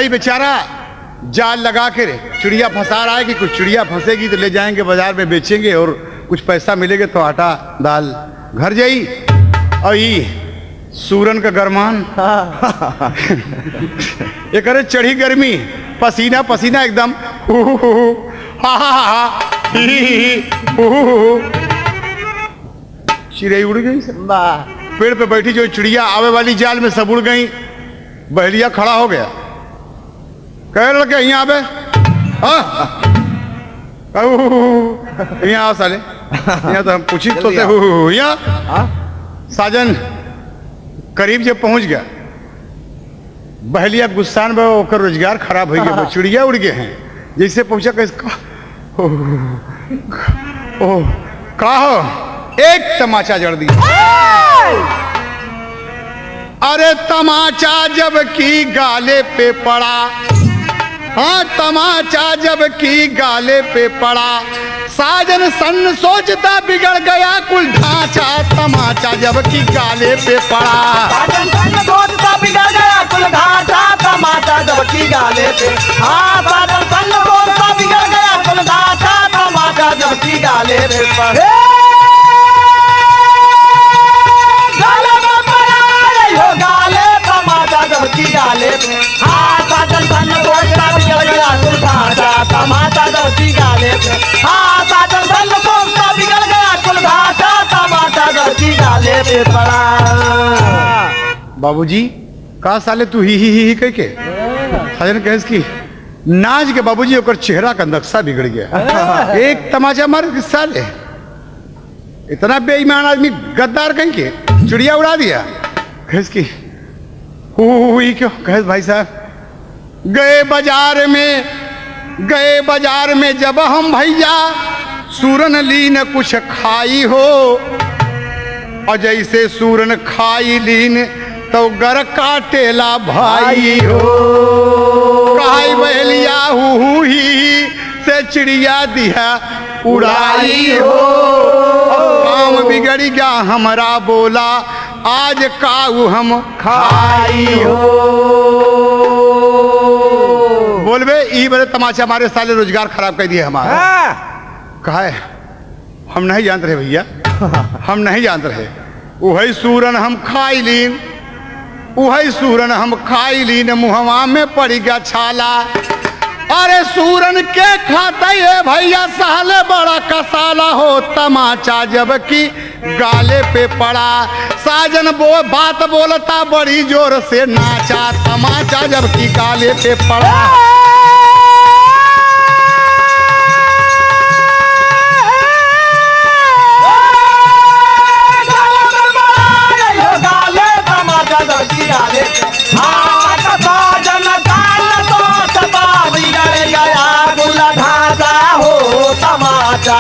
भाई बेचारा जाल लगा के चिड़िया फंसा रहा है कि कुछ चिड़िया फंसेगी तो ले जाएंगे बाजार में बेचेंगे और कुछ पैसा मिलेगा तो आटा दाल घर जाई। और ये सूरन का गरमान एक अरे चढ़ी गर्मी पसीना पसीना एकदम चिड़ै उड़ गई। पेड़ पे बैठी जो चिड़िया आवे वाली जाल में सब उड़ गई। बहलिया खड़ा हो गया, कह लड़के यहाँ आवे, यहाँ आओ साले, यहाँ तो हम पूछी तो से यहाँ। साजन करीब जब पहुंच गया, बहलिया गुस्सान में होकर रोजगार खराब हो गया। चिड़िया उड़ गए हैं। जैसे पहुंचा कैसे का हो, एक तमाचा जड़ दिया। अरे तमाचा जब की गाले पे पड़ा, हाँ तमाचा जब की गाले पे पड़ा, साजन सन सोचता बिगड़ गया कुल ढांचा। तमाचा जब की गाले पे पड़ा, साजन सन सोचता बिगड़ गया कुल ढांचा। तमाचा जब की गाले पे, हाँ साजन सन सोचता बिगड़ गया कुल ढांचा। तमाचा जब की गाले पे पड़ा, की गाले पे, हाँ साजन सन सोचता बिगड़ गया कुल ढांचा। तमाचा जब की गाले पे, हाँ साजन सन सोचता बिगड़ गया कुल ढांचा। तमाचा जब की गाले पे पड़ा। बाबूजी का साले तू ही कह के साजन कहेस की नाच के बाबूजी ओकर चेहरा का नक्शा बिगड़ गया। एक तमाचा मार के साले, इतना बेईमान आदमी गद्दार कहीं के चिड़िया उड़ा दिया। कहेस की हुई क्यों? कहे भाई साहब गए बाजार में जब हम भैया सूरन लीन कुछ खाई हो, और जैसे सूरन खाई लीन तो गर काटेला भाई हो। कहाई बहलिया ही से चिड़िया दिया उड़ाई हो, काम बिगड़ गया हमारा बोला आज काऊ हम खाई हो। बोलबे ई बड़े तमाचा हमारे साले रोजगार खराब कर दिए हमारा। कहा है हम नहीं जानते रहे भैया, हम नहीं जानते रहे। वही सूरन हम खाई लीन, वही सूरन हम खाई लीन, मुहवा में पड़ गया छाला। अरे सूरन के खाते है भैया साले बड़ा कसाला हो। तमाचा जब की गाले पे पड़ा, साजन बात बोलता बड़ी जोर से नाचा। तमाचा जब की गाले पे पड़ा, गाले तमाचा जब की गाले पे, हाँ साजन गाल तो सपा बिगड़ गया कुल ढांचा हो। तमाचा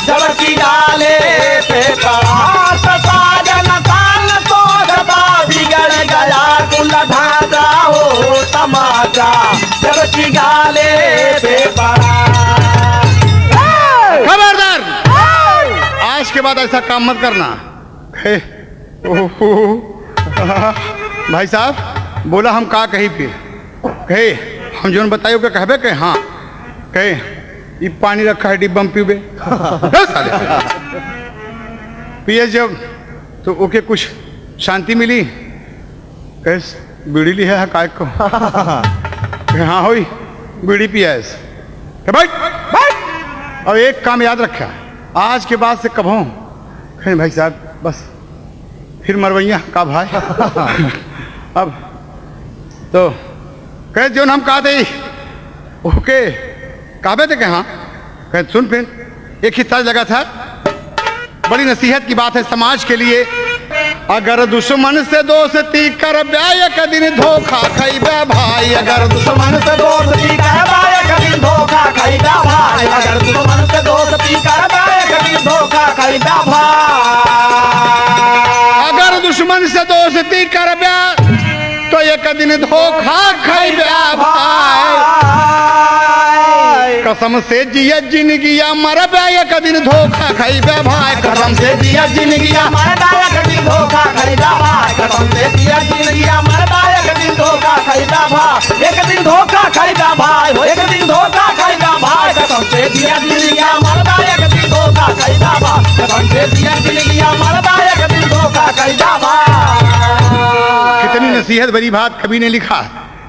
जब की गाले पे पड़ा, साजन गाल तो सपा बिगड़ गया कुल ढांचा हो। तमाचा जब की गाले पे पड़ा। खबरदार आज के बाद ऐसा काम मत करना। भाई साहब बोला हम का कही फिर कहे हम जो बताइयो के कहबे कहे हाँ कहे ये पानी रखा है डिब्बा में पीबे पिए जब तो ओके कुछ शांति मिली। कहे बीड़ी ली है काय को कहे हाँ होई बीड़ी पिया है बैठ। और एक काम याद रखा आज के बाद से कब कहे भाई साहब बस फिर मरवैया का भाई अब तो कहे जो हम कहा थे ओके काबे थे कहा कहे सुन फिर एक हिस्सा जगह था। बड़ी नसीहत की बात है समाज के लिए। अगर दुश्मन से दोस्ती कर एक दिन धोखा खैबे भाई। अगर दुश्मन से दोस्ती कर एक दिन धोखा खैबे भाई। अगर दुश्मन से दोस्ती कर एक दिन धोखा खैबे भाई। अगर दुश्मन से दोस्ती कर तो एक दिन धोखा खैबे भाई। कसम से जिया जिंदगिया मरबे एक दिन धोखा खैबे भाई। कसम से जिया जिंदगिया मरबे एक दिन धोखा खैबे भाई। कसम से जिया जिंदगिया मरबे एक दिन धोखा खैदा भाई एक दिन धोखा खैदा भाई हो एक दिन धोखा खैदा भाई कसम से दिया दिलिया मरदा एक दिन धोखा खैदा भाई कसम से दिया दिलिया मरदा एक दिन धोखा खैदा भाई। कितनी नसीहत भरी बात कवि ने लिखा,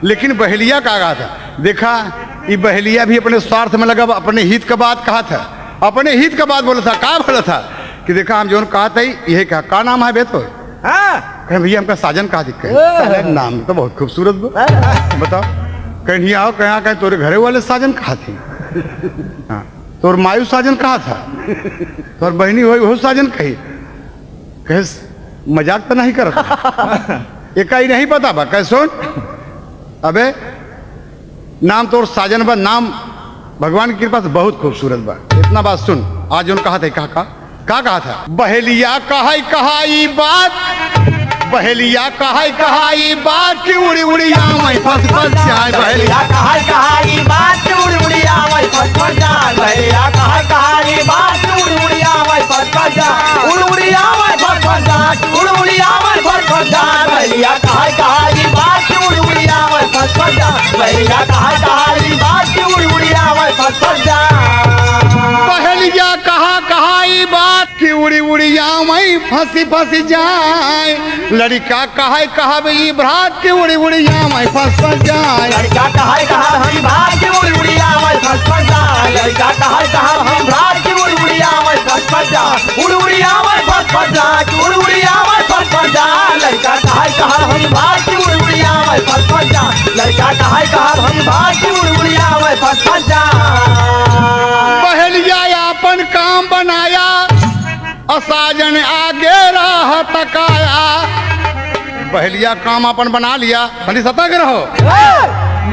लेकिन बहेलिया का कहा था। देखा ये बहेलिया भी अपने स्वार्थ में लगा, अपने हित का बात कहा था, अपने हित का बात बोला था। का बोला था कि देखा हम जो कहा था यही कहा, का नाम है बेतो? कहीं भैया हमका साजन कहा दिक्कत, नाम तो बहुत खूबसूरत बताओ। कहीं आओ कहीं कहीं तोरे घरे वाले साजन कहा थी, हाँ तोर मायू साजन कहा था, तोर बहनी हो वो साजन कही, कहे मजाक तो नहीं करता एक ही नहीं पता बा। कह सुन अबे नाम तोर साजन बा, नाम भगवान की कृपा से बहुत खूबसूरत बा। इतना बात सुन, आज उन कहा था का कहा था, बहेलिया कहाई बात, बहेलिया कहाई बात की उड़ी उड़ी आमई फंस जाए, बहेलिया कहाई बात उड़ी उड़ी आवे फस जाए, बहेलिया कहाई बात उड़ी उड़ी आवे फस जाए, उड़ी उड़ी आवे फस जाए, उड़ी उड़ी आवे फस जाए, बहेलिया कहाई बात उड़ी उड़ी आवे फस जाए, बहेलिया कहाई बात उड़ी उड़ी आवे फस जाए, बहेलिया कहाई बात की उड़ी उड़ी आमई फंसी जाए, लड़का कहा भाई भ्रात की उड़ी उड़ी आमई फंस जाए, लड़का कहा हम भाग की उड़ी उड़ी आवे फस जाए, लड़का कहा हम भाग की उड़ी उड़ी आवे फस जाए, उड़ी उड़ी आवे फस जाए, उड़ी उड़ी आवे फस जाए, लड़का कहा हम भाग की उड़ी उड़ी आवे फस जाए, लड़का कहा हम भाग की उड़ी उड़ी आवे फस जाए। बहेलिया अपन काम बनाया असाजन आगे राह तकाया, बहेलिया काम अपन बना लिया, बनी सतर्क रहो।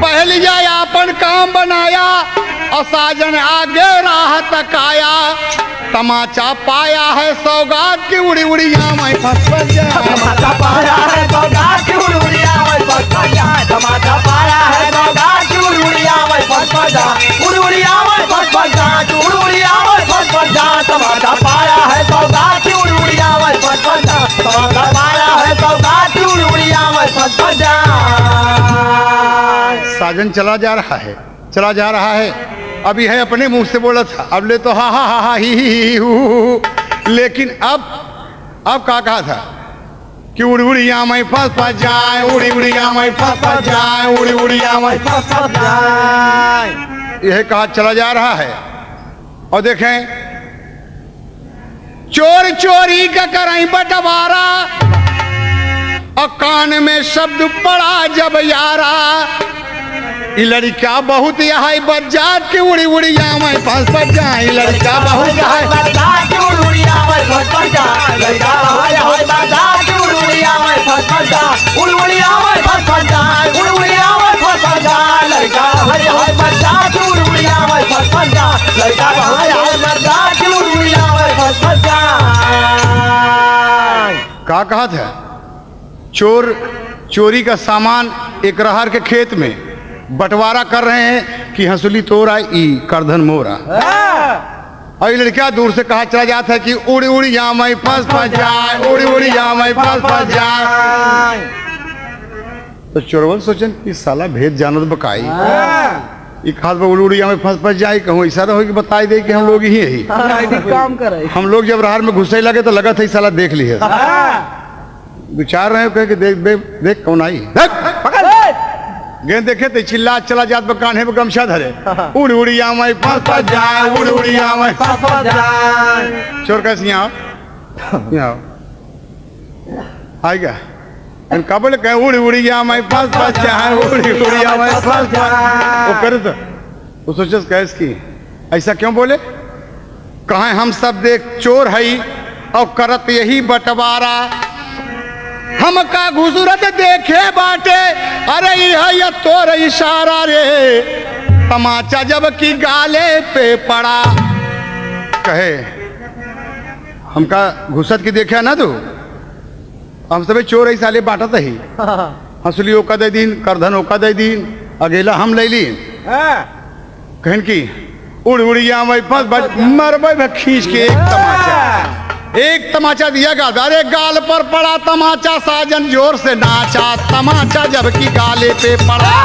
बहेलिया अपन काम बनाया असाजन आगे राह तकाया, तमाचा पाया है सौगात की उड़ी उड़ी आमई फंस जाए, तमाचा पाया है सौगात की उड़ी उड़ी आवे फस जाए, तमाचा पाया है सौगात की उड़ी उड़ी आवे फस जाए, उड़ी उड़ी आवे फस जाए, उड़ी उड़ी आवे फस जाए, तमाचा पाया है सौगात की उड़ी उड़ी आवे फस जाए, तमाचा पाया है सौगात की उड़ी उड़ी आवे फस जाए। साजन चला जा रहा है, अभी है अपने मुंह से बोला था, अब ले तो हा ही हू, लेकिन अब क्या कहा था कि उड़ी उड़ी आमई फंस जाए, उड़ी उड़ी आमई फंस जाए, उड़ी उड़ी आमई फस जाए, यह कहा चला जा रहा है। और देखें चोर चोरी का कराई बंटवारा, और कान में शब्द पड़ा जब यारा, ये लड़का बहुत यहाँ बजात की उड़ी उड़ी आमई फंस जाए, लड़का बहुत है बजात की उड़ी उड़ी आवे फस जाए, लड़का है बजात की उड़ी उड़ी आवे फस जाए, उड़ी उड़ी आवे फस जाए, उड़ी उड़ी आवे फस जाए, लड़का है बजात की उड़ी उड़ी आवे फस जाए, लड़का है बजात की उड़ी उड़ी आवे फस जाए। का कहा था चोरी का सामान एक रहर के खेत में बंटवारा कर रहे हैं कि हंसुली तोरा ई करधन मोरा, और ये लड़का दूर से कहा चला जाता है कि उड़ी उड़ी आमई फंस जाए, उड़ी उड़ी आमई फंस जाए। तो चोरवन सोचन कि साला भेद जानत बकाई, ये खास उड़ी उड़ी आमई फंस जाए, कहूँ ऐसा रहो कि बताई दे कि हम लोग ही यही काम करे। हम लोग जब रहर में घुसे लगे तो लगा था साला देख लिए, विचार रहे कहे कि देख कौन आई, गेंद देखे तो चिल्ला चला जात कान्हे में गमछा धरे, उड़ी उड़ी आमई फंस जाए, उड़ी उड़ी आमई फस जाए। चोर कैसे यहाँ आओ आएगा का बोले कहे उड़ी उड़ी आमई फंस जाए, उड़ी उड़ी आमई फंस जाए, वो करे तो वो सोचे कैस की ऐसा क्यों बोले, कहे हम सब देख चोर है और करत यही बंटवारा, हमका घुसरत देखे बाटे, अरे यह तोर इशारा रे, तमाचा जब की गाले पे पड़ा, कहे हमका घुसत की देखा ना तू, हम सब चोर ही साले बांटत ही, हंसली ओका दे दीन, करधन ओका दे दीन, अगेला हम ले ली, कहन की उड़ उड़िया में फंस मरबे में खींच के एक तमाचा, एक तमाचा दिया गाल, अरे गाल पर पड़ा तमाचा, साजन जोर से नाचा, तमाचा जबकि गाले पे पड़ा।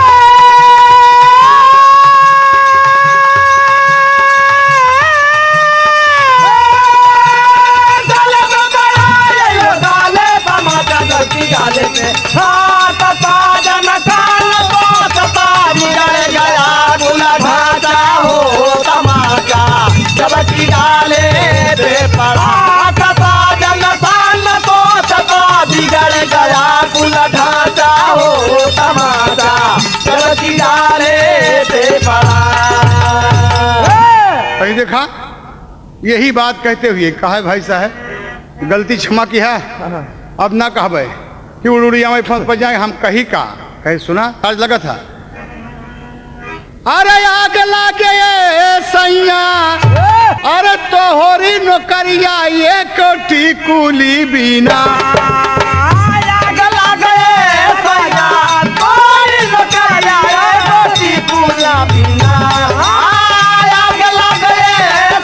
गाले पे हाथ साजन कान को सता बिगड़ गया गुला ढांचा हो तमाचा जबकि गाले पे पड़ा। साजन कान को सता बिगड़ गया गुला ढांचा हो तमाचा जबकि गाले पे पड़ा। कहीं देखा, यही बात कहते हुए कहा है भाई साहब गलती क्षमा की है, अब ना कहबे कि उड़िया में फंस पर जाए, हम कही का कहीं सुना आज लगा था। अरे आग लागे सैया, अरे तोहरी नौकरिया ये कोठी कुली बिना। आग लागे सैया तोहरी नौकरिया ये कोठी कुली बिना। आग लागे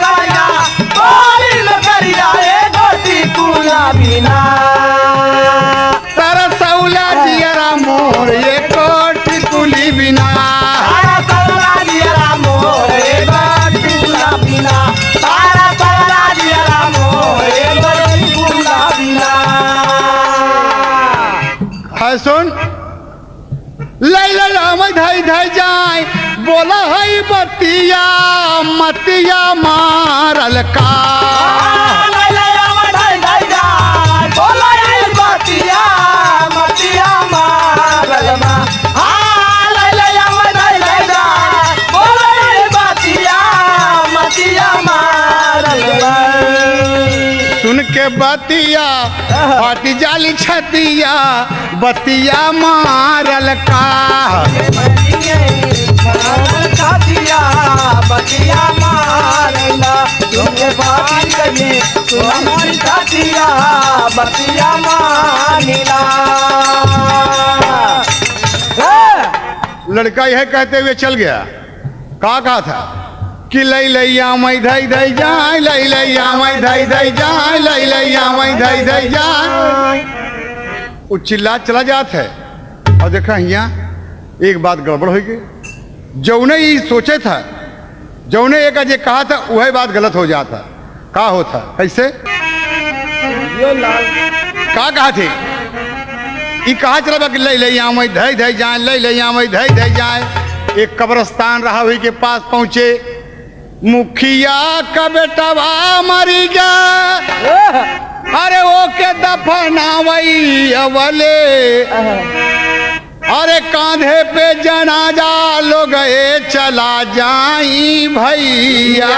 सैया तोहरी नौकरिया ये कोठी कुली बिना। मोर ये कोठी कुली बिना, तारा तोरा दिया मोर ये कोठी कुली बिना, तारा तोरा दिया मोर ये कोठी कुली बिना। है सुन लैला में धई धई जाए, बोला है बतिया मतिया मारल का। लैला में धई धई जाए, बोला है बतिया मतिया मारल मा। हाँ लैला में धई धई जाए, बोला है बतिया मतिया मारल मा। सुन के बतिया फाटी जाली छतिया, बतिया मारल का। छतिया बतिया मारला तुमके बात करिए तुम्हारी छतिया बतिया मारला। लड़का यह कहते हुए चल गया, कहा था कि लैया मैं धई धई जाए, लैया मैं धई धई जाए, लैया मैं धई धई जाए। वो चिल्ला चला जात है और देखा यहाँ एक बात गड़बड़ हो गई। जौने ये सोचे था, जौने एक अजय कहा था वह बात गलत हो जाता। का होता कैसे का कहा थे ये कहा चला कि लैया मैं धई धई जाए, लैया मैं धई धई जाए। एक कब्रस्तान रहा हुई के पास पहुंचे, मुखिया का बेटवा मरी जा, अरे वो के दफनावई अवले, अरे कांधे पे जनाजा लो गए चला जाई भैया।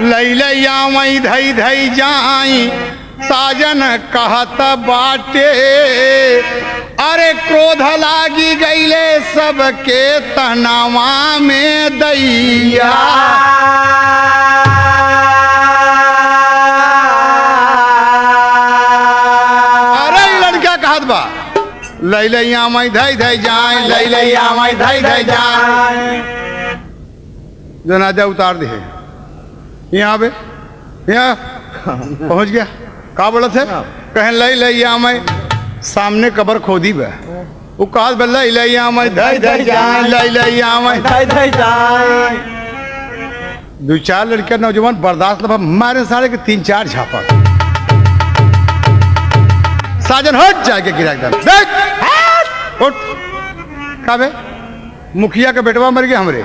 लैया मई धई धई जाई, साजन कहत बाटे, अरे क्रोध लागी गईले सबके तनावा में दैया। लैया मैं धई धई जाए, लैया मैं धई धई जाए। जनाजा उतार दे यहाँ पे, यहाँ पहुँच गया। का बोला थे कहें लैया मैं सामने कब्र खोदी बे, वो कहा लैया मैं धई धई जाए, लैया मैं धई धई जाए। दो चार लड़कियां नौजवान बर्दाश्त न मारे सारे के 3-4 झापा। साजन हट जाके गिरा एकदम, उठ का बे मुखिया का बेटवा मर गया हमरे,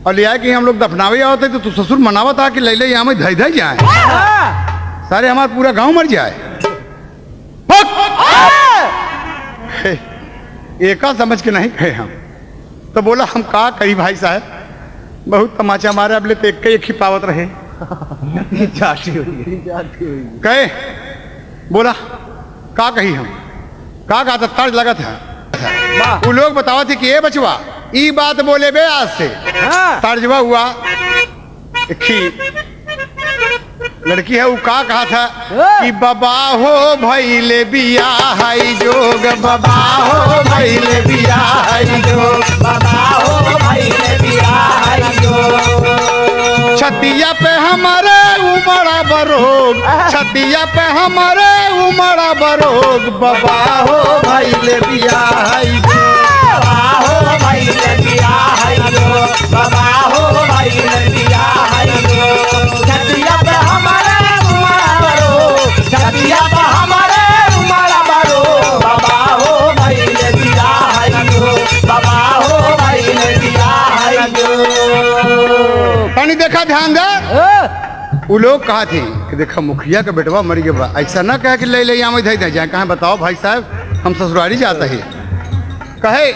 और लिया कि हम लोग दफनावे होते तो तू ससुर मनावा था कि लैले यहाँ में धई धई जाए, सारे हमारा पूरा गांव मर जाए। एका समझ के नहीं कहे हम तो बोला हम का कही भाई साहब, बहुत तमाचा मारे, अब ले तो एक ही पावत रहे। कहे बोला का कही हम का था तर्ज लगा था। वो लोग बतावा थे कि ये बचवा ई बात बोले बे आज से तर्जवा हुआ लड़की है वो का कहा था कि बाबा हो भैले बिया है जोग, बाबा हो भैले बिया है जोग, बाबा हो भैले बिया है जोग। छतिया पे हमारे उमड़ा बरोग, छतिया पे हमारे उमड़ा बरोग, बाबा हो भैले बिया है जोग, बाबा हो भैले बिया है जोग, बाबा हो भैले बिया है जोग। छतिया पे हमारे उमड़ा बरो, छतिया पे हमारे उमड़ा बरो, बाबा हो भैले बिया है जोग, बाबा हो भैले बिया है जोग। पानी देखा ध्यान दे। वो लोग कहा थे कि देखा मुखिया का बेटवा मर गया, ऐसा ना कहे कि ले ले यहाँ धई दे जाए, कहा बताओ भाई साहब हम ससुरारी जाते हैं। कहे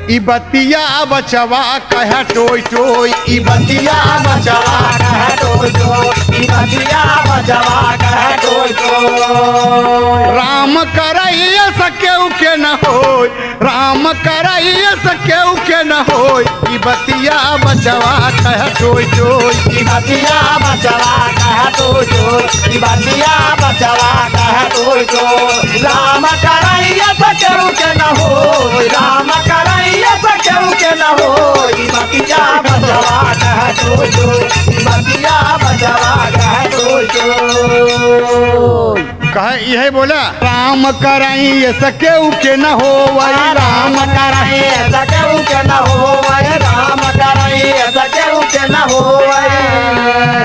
ई बतिया बचवा कहे टोई टोई, ई बतिया बचवा कहे टोई टोई, ई बतिया बचवा कहे टोई टोई। राम करैया सकेऊ के न होय, राम करैया सकेऊ के न होय, ई बतिया बचवा कहे टोई टोई, ई बतिया बचवा कहे टोई टोई, ई बतिया बचवा कहे टोई टोई। राम करैया सकेऊ के न होय, राम करैया सकेऊ के न होय, ई बतिया बचवा कहे टोई टोई, ई बतिया बचवा कहे टोई टोई। कहे यही बोला राम करैया सकेऊ के न होय, राम करैया सकेऊ के न होय, राम करैया सकेऊ के न होय।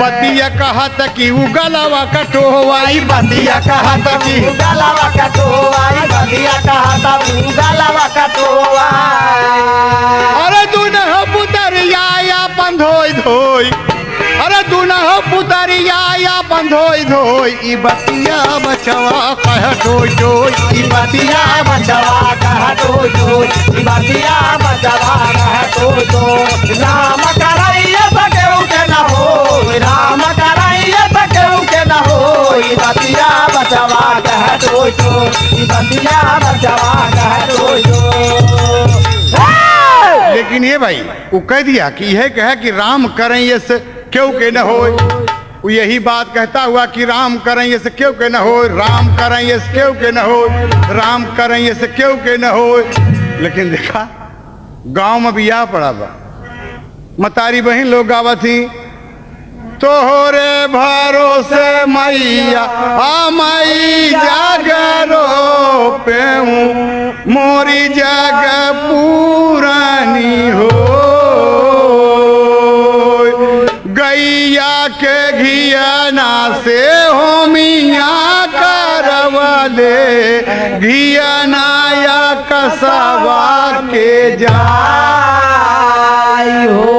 बतिया कहत कि उ गलवा कटोवाई, बतिया कहत कि गलवा कटोवाई, बतिया कहत उ गलवा कटोवाई। अरे दुनह पुतरिया अपन धोई धोई, अरे दुनह पुतरिया अपन धोई धोई, ई बतिया बचवा कह टोई टोई, ई बतिया बचवा कह टोई टोई, ई बतिया बचवा कह टोई टोई। राम करैया सकेऊ के न होय, राम करैया सकेऊ के न होय, ई बतिया बचवा कह टोई टोई, ई बतिया बचवा कह टोई टोई। लेकिन ये भाई वो कह दिया कि यह कहे कि राम करें ये से क्यों के न हो, वो यही बात कहता हुआ कि राम करें ये से क्यों के न हो, राम करें ये से क्यों के न हो, राम करें ये से क्यों के न हो। लेकिन देखा गांव में भी आ पड़ा बा, मतारी बहन लोग गावा थी तोहरे भरोसे मैया मई जागरो पेऊ मोरी जग पूरानी हो, गैया के घियाना से हो मिया करवा दे, घियाना या कसवा के जाई हो।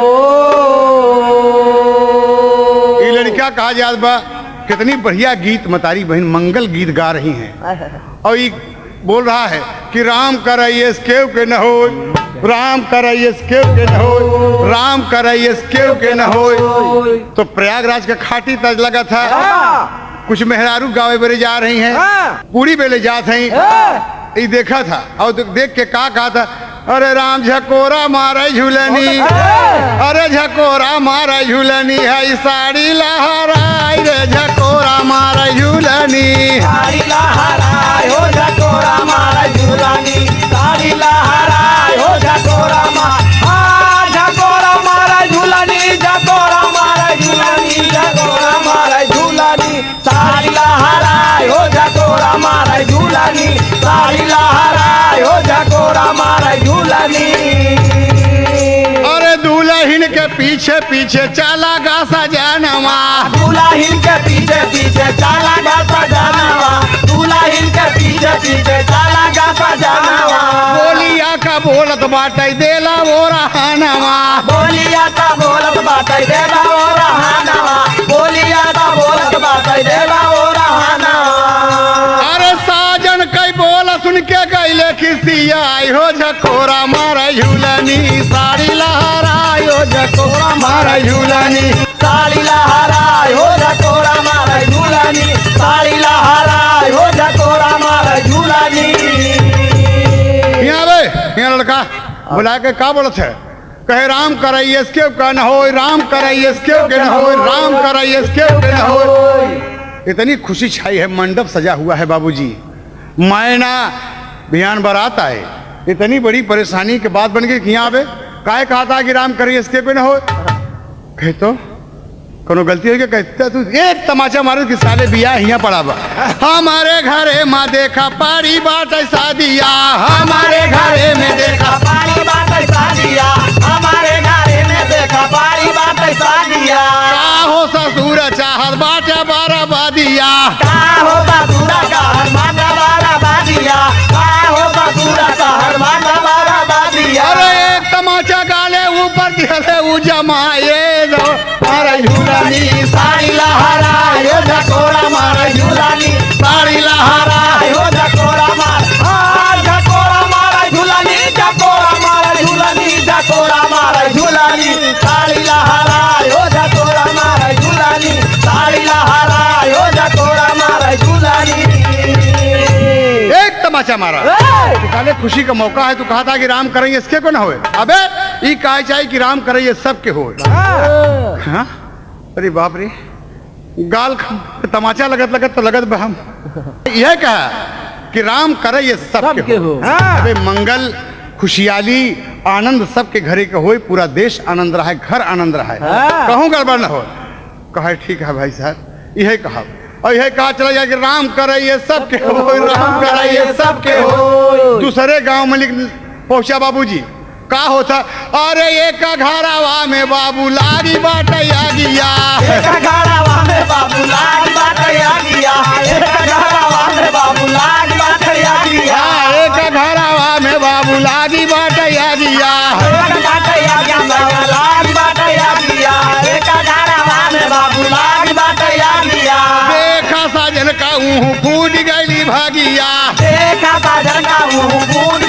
क्या कहा जात बा, कितनी बढ़िया गीत मतारी बहन मंगल गीत गा रही हैं और ये बोल रहा है कि राम करैये केव के न हो, राम करैये केव के न हो, राम करैये केव के न हो। तो प्रयागराज का खाटी तज लगा था, कुछ मेहरारू गावे बेरे जा रही हैं, पूरी बेले जात हैं, ये देखा था और देख के कहा था अरे राम झकोरा मारे झूलनी, अरे झकोरा मारे झूलनी है साड़ी लहराई रे, झकोरा मारे झूलनी, साड़ी लहराई हो झकोरा मारे झूलनी, साड़ी लहराई हो झकोरा झकोरा मारे झूलनी, झकोरा मारे झूलनी, झकोरा मारे झूलनी, साड़ी लहराई हो झकोरा मारे झूलनी, साड़ी लहराई हो झकोरा मारे झूलनी। अरे दुल्हन के पीछे पीछे चला गा सजनवा, दुल्हन के पीछे पीछे चला गा सजनवा, दुल्हन के पीछे पीछे चला गा सजनवा। बोलिया का बोलत बाटे देला वो रहनवा, बोलिया का बोलत बाटे देला वो रहनवा, बोलिया का बोलत बाटे देला वो रहनवा। अरे साजन कई बोला सुन के गईले खिसियाई हो झकोरा मारे झूलनी, साड़ी लहराई हो झकोरा मारे झूलनी, साड़ी लहराई हो झकोरा मारे झूलनी, साड़ी लहराई हो झकोरा मारे झूलनी। यहाँ बे यहाँ लड़का बुला के का बोलत है, कहे राम करैये क्यों के न हो, राम करैये क्यों के न हो, राम करैये क्यों के न हो। इतनी खुशी छाई है, मंडप सजा हुआ है बाबूजी। मैना बिहान बारात आए, इतनी बड़ी परेशानी के बात बन गई कि यहाँ पे काय कहा था कि राम करिए इसके पे न हो। कहे तो कोनो गलती हो गया, कहता तू एक तमाचा मारो कि साले बिया यहाँ पड़ा बा। हमारे घरे माँ देखा पारी बात शादिया, हमारे घरे में देखा पारी बात शादिया, हमारे घरे में देखा पारी बात शादिया। का हो ससुर चाहत बाटे बारा बादिया, का हो बसुरा का हरमाना बारा बादिया, का हो बसुरा का हरमाना बारा बादिया। अरे एक तमाचा गाले ऊपर दिले ऊ जमाए दो मारे झूलानी साड़ी लहरायो झकोरा मार झूलानी, साड़ी लहरायो झकोरा मार, झकोरा मार झूलानी, झकोरा मार झूलानी, झकोरा मार झूलानी, साड़ी लहरायो झकोरा मार झूलानी, साड़ी लहरायो झकोरा मार झूलानी। एक तमाचा मारा। निकाले खुशी का मौका है, तू कहा था कि राम करेंगे इसके को ना होए। अबे ये कहा चाहिए कि राम करेंगे सबके होए। हाँ? अरे बाप रे, गाल तमाचा लगत लगत तो लगत हम यह कहा कि राम करे ये सबके हो। अबे मंगल खुशहाली आनंद सबके घरे के होए, पूरा देश आनंद रहा है, घर आनंद रहा है, कहूँ गड़बड़ न हो। कहा ठीक है भाई साहब, यह कहा और यह कहा चला जाए कि राम करे ये सबके हो, राम करे ये सबके हो। दूसरे गांव में लिख पहुंचा बाबूजी, का होता अरे एक घरावा में बाबू लागी बाटया गया, एक घरावा में बाबू लाग बाटया गया, एक घरावा में बाबू लाग बाटया गया, एक घरावा में बाबू लागी बाटया गया, एक बाटया गया, लाग बाटया गया, एक घरावा में बाबू लाग बाटया गया। देखा साजन का ऊह फूट गई भागिया, देखा साजन का ऊह फूट